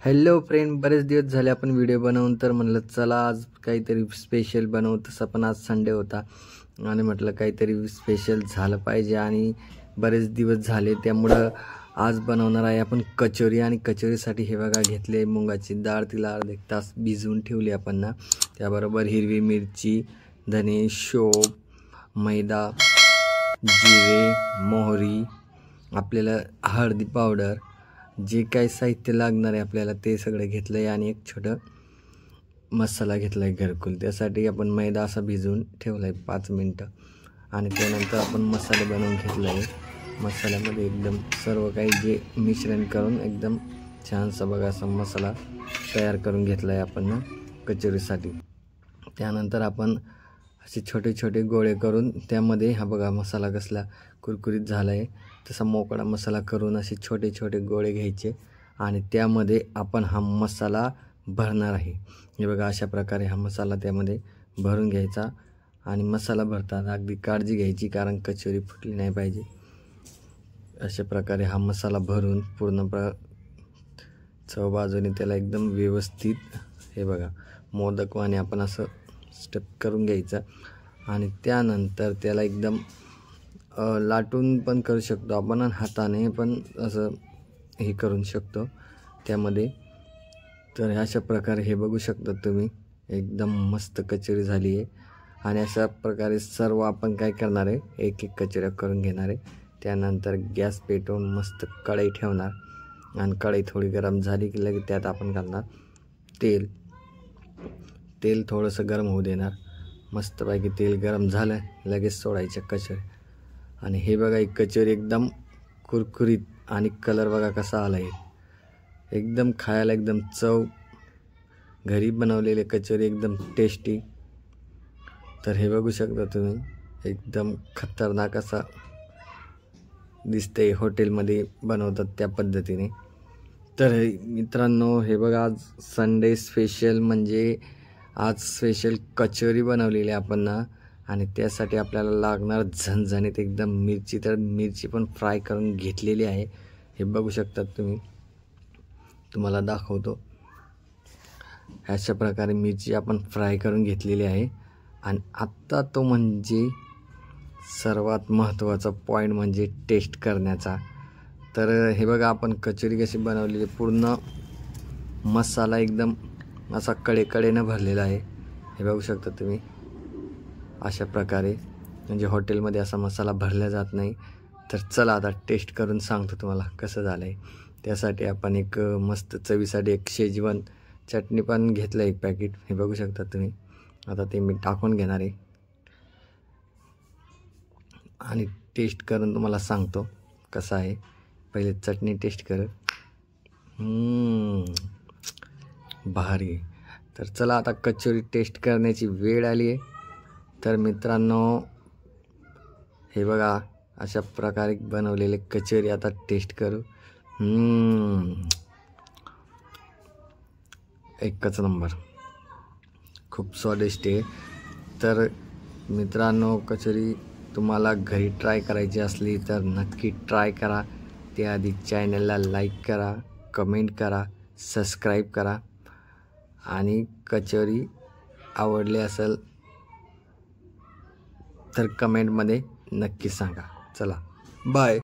Hello friend, बरेच दिवस झाले आपण व्हिडिओ बनवून, तर म्हणलं चला आज काहीतरी स्पेशल बनवू. तसं पण आज संडे होता आणि म्हटलं काहीतरी स्पेशल झालं पाहिजे आणि बरेच दिवस झाले, त्यामुळं आज बनवणार आहे आपण कचोरी. आणि कचोरीसाठी हे बघा घेतले मुगाची डाळ, तिला अर्धा एक तास भिजवून ठेवली आपण ना. त्याबरोबर हिरवी मिरची, धने, शोप, मैदा, जिरे, मोहरी, आपल्याला हळदी पावडर, जे काही साहित्य लागणार आहे आपल्याला ते सगळं घेतलं आहे. आणि एक छोटं मसाला घेतला आहे घरकुल. त्यासाठी आपण मैदा असा भिजवून ठेवला आहे 5 मिनटं. आणि त्यानंतर आपण मसाले बनवून घेतला आहे. मसाल्यामध्ये एकदम सर्व काही जे मिश्रण करून एकदम छानसा बघा असा मसाला तयार करून घेतला आहे आपण ना कचोरीसाठी. त्यानंतर आपण असे छोटे छोटे गोळे करून त्यामध्ये हा बघा मसाला कसला कुरकुरीत झाला आहे, तसा मोकळा मसाला करून असे छोटे छोटे गोळे घ्यायचे आणि त्यामध्ये आपण हा मसाला भरणार आहे. हे बघा अशा प्रकारे हा मसाला त्यामध्ये भरून घ्यायचा. आणि मसाला भरताना अगदी काळजी घ्यायची, कारण कचोरी फुटली नाही पाहिजे. अशा प्रकारे हा मसाला भरून पूर्ण चव बाजूने त्याला एकदम व्यवस्थित हे बघा मोदकवाने आपण असं स्टफ करून घ्यायचं. आणि त्यानंतर त्याला एकदम लाटून पण करू शकतो आपण आणि हाताने पण असं हे करू शकतो त्यामध्ये. तर अशा प्रकारे हे बघू शकता तुम्ही, एकदम मस्त कचोरी झाली आहे. आणि अशा प्रकारे सर्व आपण काय करणार आहे, एक एक कचोऱ्या करून घेणार आहे. त्यानंतर गॅस पेटवून मस्त कढई ठेवणार आणि कढई थोडी गरम झाली की लगेच त्यात आपण घालणार तेल थोडंसं गरम होऊ देणार. मस्तपैकी तेल गरम झालं लगेच सोडायच्या कचोरी. आणि हे बघा एक कचोरी एकदम कुरकुरीत आणि कलर बघा कसा आला आहे, एकदम खायला एकदम चव, घरी बनवलेले कचोरी एकदम टेस्टी. तर हे बघू शकता तुम्ही, एकदम खतरनाक असा दिसते, हॉटेलमध्ये बनवतात त्या पद्धतीने. तर मित्रांनो हे बघा आज संडे स्पेशल, म्हणजे आज स्पेशल कचोरी बनवलेली आपण ना. आणि त्यासाठी आपल्याला लागणार झणझणीत एकदम मिरची, तर मिरची पण फ्राय करून घेतलेली आहे. हे बघू शकता तुम्ही, तुम्हाला दाखवतो. अशा प्रकारे मिरची आपण फ्राय करून घेतलेली आहे. आणि आत्ता तो म्हणजे सर्वात महत्त्वाचा पॉईंट म्हणजे टेस्ट करण्याचा. तर हे बघा आपण कचोरी कशी बनवलेली, पूर्ण मसाला एकदम असा कडेकडेनं भरलेला आहे. हे बघू शकता तुम्ही अशा प्रकारे, म्हणजे हॉटेलमध्ये असा मसाला भरला जात नाही. तर चला आता टेस्ट करून सांगतो तुम्हाला कसं झालं आहे. त्यासाठी आपण एक मस्त चवीसाठी एक शेजवान चटणी पण घेतलं एक पॅकेट. हे बघू शकता तुम्ही. आता ते मी टाकून घेणार आहे आणि टेस्ट करून तुम्हाला सांगतो कसं आहे. पहिले चटणी टेस्ट कर, भारी. तर चला आता कचोरी टेस्ट करण्याची वेळ आली आहे. तर मित्रांनो हे बघा अशा प्रकारे बनवलेले कचोरी आता टेस्ट करू. एकच नंबर, खूप स्वादिष्ट आहे. तर मित्रांनो कचोरी तुम्हाला घरी ट्राय करायची असली तर नक्की ट्राय करा. त्याआधी चॅनलला लाईक करा, कमेंट करा, सबस्क्राईब करा. आणि कचोरी आवडली असेल तर कमेंटमध्ये नक्की सांगा. चला बाय.